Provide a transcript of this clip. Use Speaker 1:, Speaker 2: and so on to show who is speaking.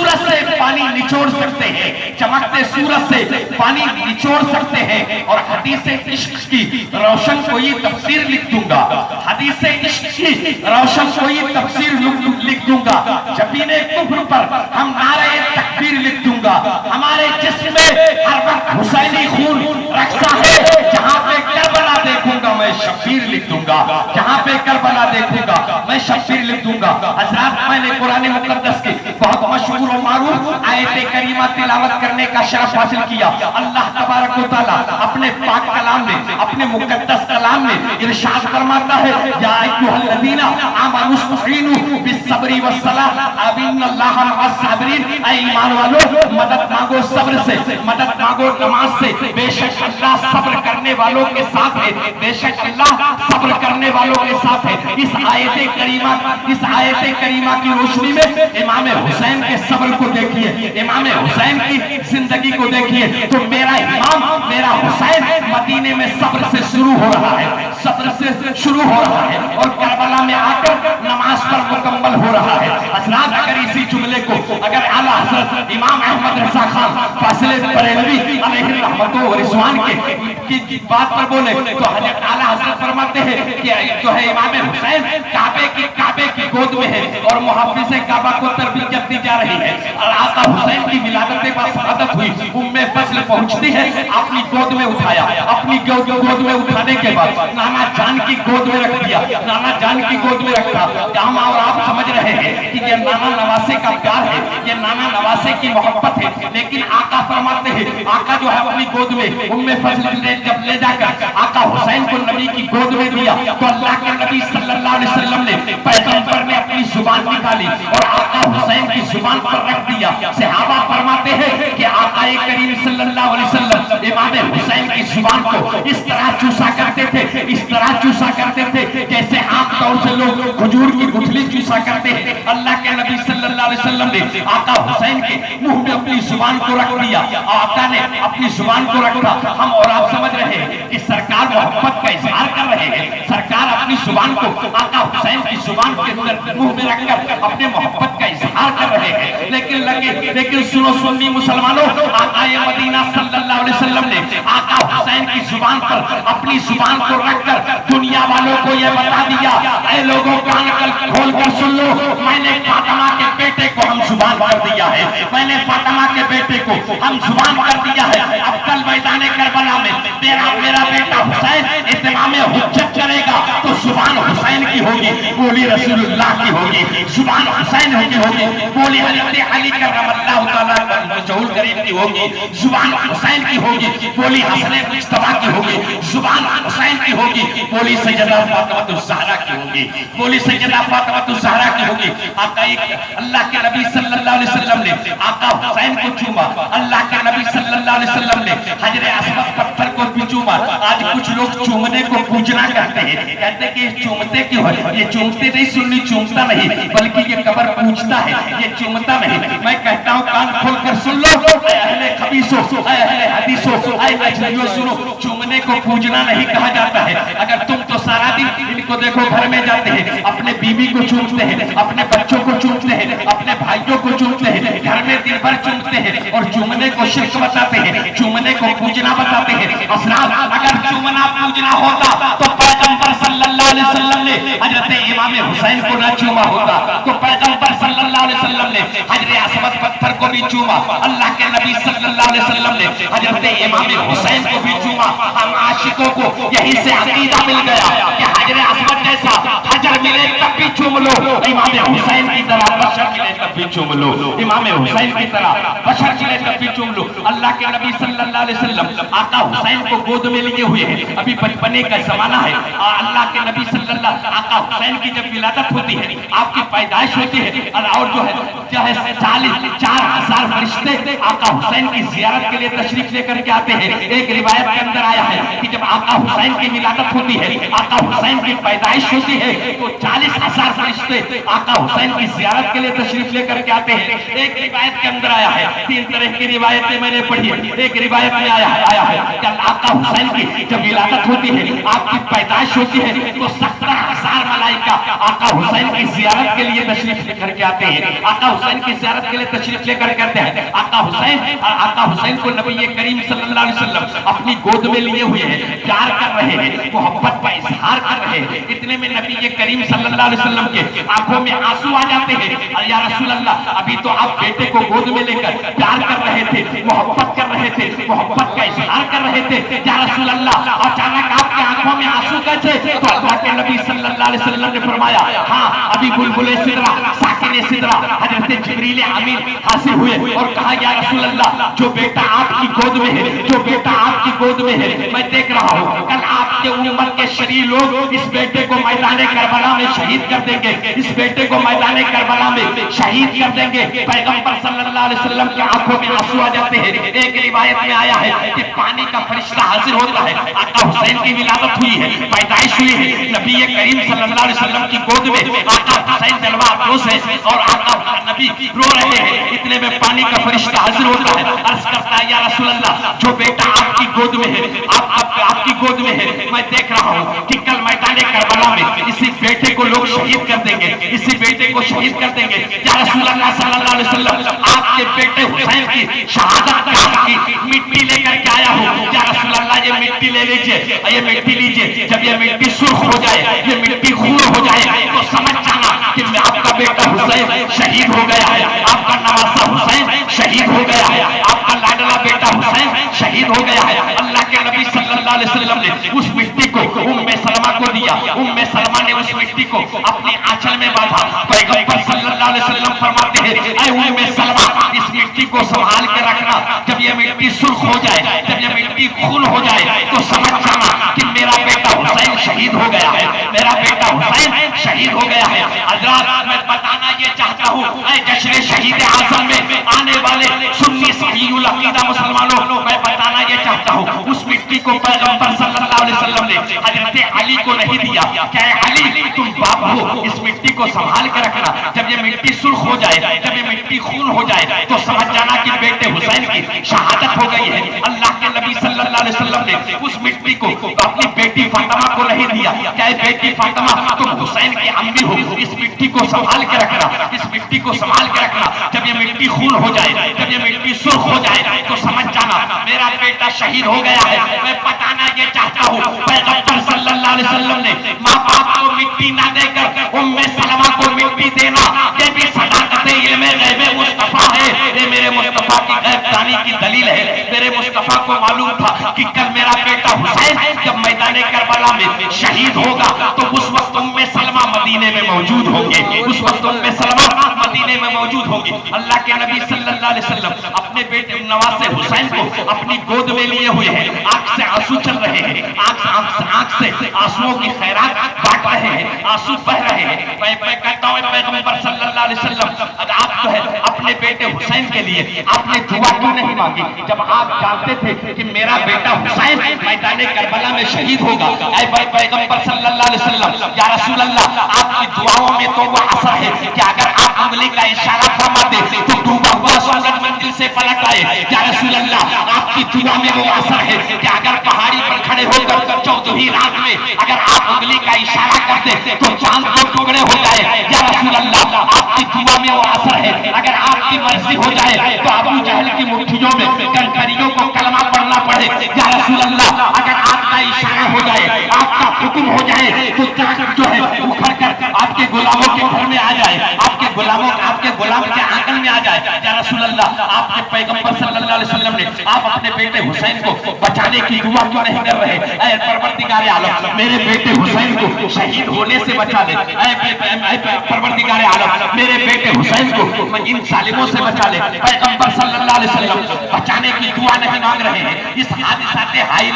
Speaker 1: सूरज से पानी निचोड़ सकते हैं, चमकते सूरज से पानी निचोड़ सकते हैं। और हदीस इश्क की रोशन कोई तफसीर लिख दूंगा, हदीस इश्क की रोशन कोई तफसीर लिख दूंगा। जबीने कुफ्र पर हम नारे तकबीर लिख दूंगा। हमारे जिस्म में हर वक्त हुसैनी खून रखता है। जहां पे करबला देखूंगा मैं शब्बीर लिख दूंगा, जहां पे करबला देखूंगा मैं शब्बीर लिख दूंगा। हजरात, मैंने कुरान मुकद्दस की बहुत मशहूर और मारूफ आयत करीमा तिलावत करने का शरफ हासिल किया। अल्लाह तबारक व तआला अपने पाक कलाम में, अपने मुकद्दस कलाम में इरशाद फरमाता है, या अय्युहल्लज़ीना आमनुस्तईनु बिस्सब्रि वस्सलाह इन्नल्लाहा मअस-साबिरीन। ऐ ईमान वालों, मदद मांगो सब्र से, मदद मांगो नमाज से। बेशक अल्लाह सब्र करने वालों के साथ है, बेशक अल्लाह सब्र करने वालों के साथ है। इस आयत करीमा की रोशनी में इमाम हुसैन के सब्र को देखिए, इमाम हुसैन की जिंदगी को देखिए, तो मेरा इमाम, मेरा हुसैन मदीने में सब्र से शुरू हो रहा है, सब्र से शुरू हो रहा है और करबला में आकर नमाज पर मुकम्मल हो रहा है। हजरात, अगर इसी जुमले को अगर आला हजरत इमाम अहमद रजा खान फासिले बरेलवी अलैहि रहमत व रिजवान की बात पर बोले तो हजरत आला हजरत फरमाते हैं कि जो है इमाम हुसैन काबे की गोद में है और मुहाफिज़े काबा को तरबियत दी जा रही है। और आका हुसैन की विलादत के बाद शहादत हुई, उम्मे फजल पहुंचती है, अपनी गोद में उठाया, अपनी गोद में उठाने के बाद नाना जान की गोद में रख दिया, नाना जान की गोद में रखा। हम और आप समझ रहे हैं कि ये नाना नवासे का प्यार है, ये नाना नवासे की मोहब्बत है, लेकिन आका फरमाते हैं, आका जो है अपनी गोद में उम्मे फजल ने जब ले जाकर आका हुसैन को नबी की गोद में दिया तो अल्लाह के नबी सल्लल्लाहु अलैहि वसल्लम ने, पैगंबर ने अपनी जुबान निकाली और आका हुसैन की जुबान पर रख दिया। सहाबा फरमाते हैं कि आका करीम सल्लल्लाहु अलैहि वसल्लम इमाम हुसैन की जुबान को इस तरह चूसा करते थे, इस तरह चूसा करते थे जैसे आम तौर से लोग खजूर की गुठली चूसा करते हैं। अल्लाह के नबी सल्लल्लाहु अलैहि वसल्लम ने आका हुसैन के मुंह में अपनी जुबान को रख दिया, आका ने अपनी जुबान को रखा। हम और आप समझ रहे हैं कि सरकार मोहब्बत का इजहार कर रहे हैं, सरकार अपनी जुबान को आका हुसैन की जुबान के अंदर मुंह में रखकर अपने मोहब्बत का इजहार कर रहे हैं। लेकिन सुनो सुन्नी मुसलमानों, आका मदीना सल्लल्लाहु अलैहि वसल्लम ने आका हुसैन की जुबान पर अपनी जुबान को रखकर दुनिया वालों को यह बता दिया, ऐ लोगों कान खोल कर सुन लो, मैंने फातिमा के बेटे को हम जुबान कर दिया है, मैंने फातिमा के बेटे को हम जुबान कर दिया है। अब कल मैदान करबला में मेरा बेटा हुसैन इत्माम हुज्जत करेगा तो जुबान हुसैन की होगी, बोली रसूलुल्लाह की होगी, जुबान हुसैन की होगी, बोली हजरत अली करमल्लाहु तआला वजहुल करीम की होगी, जुबान हुसैन की होगी, बोली हसन मुज्तबा की होगी, जुबान हुसैन की होगी, बोली सैयदा फातिमा ज़हरा की होगी, बोली सैयदा फातिमा ज़हरा की होगी। आका अल्लाह के नबी सल्लल्लाहु अलैहि वसल्लम ने आका हुसैन को चूमा, अल्लाह के नबी सल्लल्लाहु अलैहि वसल्लम ने हजरे अस्वद पत्थर को भी चूमा। आज कुछ लोग चूमने को पूजना कहते हैं, कहते हैं कि चूमते क्यों है, ये चूमते नहीं, सुन्नी चूमता नहीं बल्कि ये कबर पूछता है, ये चूमता नहीं। मैं कहता हूँ कान खोल कर सुन लो, अहले खबीसो, अहले हदीसो, अजनबियों सुनो, चूमने को पूजना नहीं कहा जाता है। अगर तुम तो सारा दिन इनको देखो घर में जाते हैं, अपने बीवी को चूमते हैं, अपने बच्चों को चूमते हैं, अपने भाइयों को चूमते हैं, घर में दिन भर चूमते हैं और चूमने को शिर्क बताते हैं, चूमने को पूजना बताते हैं। असरात, अगर चूमना पूजना होता तो पैगंबर सल्लल्लाहु अलैहि वसल्लम ने हजरत इमाम हुसैन को न चूमा होता, तो पैगंबर सल्लल्लाहु अलैहि वसल्लम ने हजरे अस्वद पत्थर को भी चूमा, अल्लाह के नबी सल्लल्लाहु अलैहि वसल्लम ने हजरत इमाम हुसैन को भी चूमा। हम आशिकों को यही से अकीदा मिल गया कि हजरे अस्वद जैसा हजर मिले तब भी चूम लो, इमाम हुसैन की तरह बशर मिले तब भी चूम लो, इमाम हुसैन की तरह बशर मिले तब भी चूम लो। अल्लाह के नबी सल्लल्लाहु अलैहि वसल्लम आका हुसैन को गोद में लिए हुए हैं, अभी बचपने का जमाना है। अल्लाह के नबी सल्लल्लाहु आका हुसैन की जब विलादत होती है, आपकी पैदाइश होती है, और जो है 4,000 फरिश्ते आका हुसैन की जियारत के लिए तशरीफ लेकर के आते हैं। एक रिवायत के अंदर आया है कि जब आका हुसैन की विलादत होती है, आका हुसैन की पैदाइश होती है, तो 40,000 फरिश्ते आका हुसैन की जियारत के लिए तशरीफ लेकर के आते हैं। एक रिवायत के अंदर आया है, 3 तरह की रिवायतें मैंने पढ़ी है। एक रिवायत में आया है कि आका हुसैन की जब विलादत होती है, आपकी पैदाइश होती है, तो 70,000 मलाइका आका हुसैन की जियारत के लिए तशरीफ लेकर के आते हैं। आका हुसैन की ज़ियारत के लिए तशरीफ लेकर कहते हैं आका हुसैन को नबी करीम सल्लल्लाहु अलैहि वसल्लम अपनी गोद में लिए हुए हैं, प्यार कर रहे हैं, मोहब्बत का इजहार कर रहे हैं। इतने में नबी करीम सल्लल्लाहु अलैहि वसल्लम के आंखों में आंसू आ जाते हैं। या रसूल अल्लाह, अभी तो आप बेटे को गोद में लेकर प्यार कर रहे थे, मोहब्बत कर रहे थे, मोहब्बत का इजहार कर रहे थे। या रसूल अल्लाह, अचानक आपके आंखों में आंसू कैसे? तो अल्लाह के नबी सल्लल्लाहु अलैहि वसल्लम ने फरमाया, हाँ, अभी बुलबुले सिदरा, साकिने सिदरा हजरत जिब्रील अमीन हासिल हुए और कहा, या रसूल अल्लाह, जो बेटा आपकी गोद में है, जो बेटा आपकी गोद में है, मैं देख रहा हूँ कल आपके उम्र के शरीर लोग इस बेटे को मैदान करबला में शहीद कर देंगे, इस बेटे को मैदान करबला में शहीद कर देंगे। पैगंबर सल्लल्लाहु अलैहि वसल्लम की आंखों में आंसू आ जाते हैं। एक रिवायत में आया है कि पानी का फरिश्ता हाजिर होता है। आका हुसैन की विलादत हुई है, पैदाइश हुई है, नबी करीम सल्लल्लाहु अलैहि वसल्लम की गोद में आका हुसैन जलवा अफरोज है और आका नबी रो रहे हैं। इतने में पानी का फरिश्ता हाजिर होता है, अर्ज करता है, या रसूल अल्लाह, जो बेटा आपकी गोद में है, आपकी गोद में है, मैं देख रहा हूँ कि कल मैदान करबला में इसी बेटे को लोग शहीद कर देंगे, इसी बेटे को शहीद कर देंगे। या रसूल अल्लाह सल्लल्लाहु अलैहि वसल्लम, आपके बेटे हुसैन की शहादत की मिट्टी लेकर के आया हूँ। या रसूल अल्लाह, ये मिट्टी ले लीजिए, ये मिट्टी लीजिए। जब ये मिट्टी सुर्ख हो जाए, ये मिट्टी खून हो जाए, तो समझ जाना कि मैं आपका बेटा हुसैन शहीद हो गया है, आपका नवासा हुसैन शहीद हो गया है, आपका लाडला बेटा हुसैन शहीद हो गया है। अल्लाह के नबी सल्लल्लाहु अलैहि वसल्लम ने उस मिट्टी को उम्मे सलमा को दिया। उम्मे सलमा ने उस मिट्टी को अपने आंचल में बांधा। पैगंबर सल्लल्लाहु अलैहि वसल्लम फरमाते हैं, ऐ उम्मे सलमा, इस मिट्टी को संभाल के रखना। जब ये मिट्टी सुर्ख हो जाए, जब ये मिट्टी खून हो जाए, तो समझ जाना कि मेरा बेटा हुसैन शहीद हो गया है, मेरा बेटा हुसैन शहीद हो गया है। हज़रात, मैं बताना ये चाहता हूँ, ऐ जश्न शहीद आज़म में आने वाले सुन्नी सहीहुल अक़ीदा मुसलमानों, मैं बताना ये चाहता हूँ, उस मिट्टी को पैगंबर सल्लल्लाहु अलैहि वसल्लम ने हजरत अली को नहीं दिया। क्या अली, तुम बाप हो, इस मिट्टी को संभाल के रखना। जब ये मिट्टी सुर्ख हो जाए, जब ये मिट्टी खून हो जाए, तो समझ जाना कि बेटे हुसैन की शहादत हो गई है। अल्लाह के नबी सल्लल्लाहु अलैहि वसल्लम ने उस मिट्टी को अपनी बेटी फातिमा को नहीं दिया। क्या बेटी फातिमा, तुम हुसैन की अम्मी हो, इस मिट्टी को संभाल के रखना, इस मिट्टी को संभाल के रखना। जब ये मिट्टी खून हो जाए, जब ये मिट्टी सुर्ख हो जाए, तो समझ जाना मेरा बेटा शहीद हो गया है। मैं बताना ये चाहता हूँ, पैगंबर सल्लल्लाहु अलैहि वसल्लम ने माँ बाप को मिट्टी ना देकर उम्मे सलमा को मिट्टी देना, ये भी सदाकत इल्म गैब मुस्तफा है। ये मेरे मुस्तफा की गैबदानी की दलील है। मेरे मुस्तफा को मालूम था कि कल मेरा बेटा हुसैन जब मैदान करबला में शहीद होगा, तो उस वक्त उम्मे सलमा मदीने में मौजूद होंगे, उस वक्त उम्मे सलमा मदीने में मौजूद होंगी। अल्लाह के नबी सल्लल्लाहु अलैहि वसल्लम अपने बेटे नवासे हुसैन को अपनी गोद में लिए हुए हैं, आंख से आंसू चल रहे हैं, आंख से आंसुओं की खैरात बांट रहे हैं, आंसू बह रहे हैं। मैं कहता हूँ, पैगंबर सल्लल्लाहु अलैहि वसल्लम, आप जो है अपने बेटे हुसैन के लिए आपने दुआ क्यों नहीं मांगी? जब आप जानते थे कि मेरा बेटा हुसैन मैदान करबला में शहीद होगा। ऐ पैगंबर सल्लल्लाहु अलैहि वसल्लम, या रसूल अल्लाह, आपकी दुआओं में तो वो असर है कि अगर आप उंगली का इशारा फरमा दे तो डूबा हुआ सूरज मंजिल से पलट आए। या रसूल अल्लाह, आपकी दुआ में वो असर है कि अगर पहाड़ी पर खड़े होकर 14वीं रात में अगर आप उंगली का इशारा कर दे तो चांद के टुकड़े हो जाए। या रसूल अल्लाह, आपकी दुआ में वो असर है, अगर आपकी मर्जी हो जाए तो अबू जहल की मुट्ठियों में कंकरियों को कलमा पढ़ना पड़े। या रसूल अल्लाह, अगर आपका इशारा हो जाए, आपका हुक्म हो जाए, तो चांद जो है उखड़ कर आपके गुलामों के घर में आ जाए, आपके गुलाम के आंगन में आ जाए। या रसूल अल्लाह, आपके पैगंबर सल्लल्लाहु अलैहि वसल्लम ने आप अपने बेटे हुसैन को बचाने की दुआ क्यों नहीं कर रहे? ऐ परवरदिगार आलम, मेरे बेटे हुसैन को शहीद होने से बचा ले। ऐ परवरदिगार आलम, मेरे बेटे हुसैन को इन जालिमों से बचा ले। पैगंबर सल्लल्लाहु अलैहि वसल्लम बचाने की दुआ नहीं मांग रहे हैं। इस हादिसाते हाई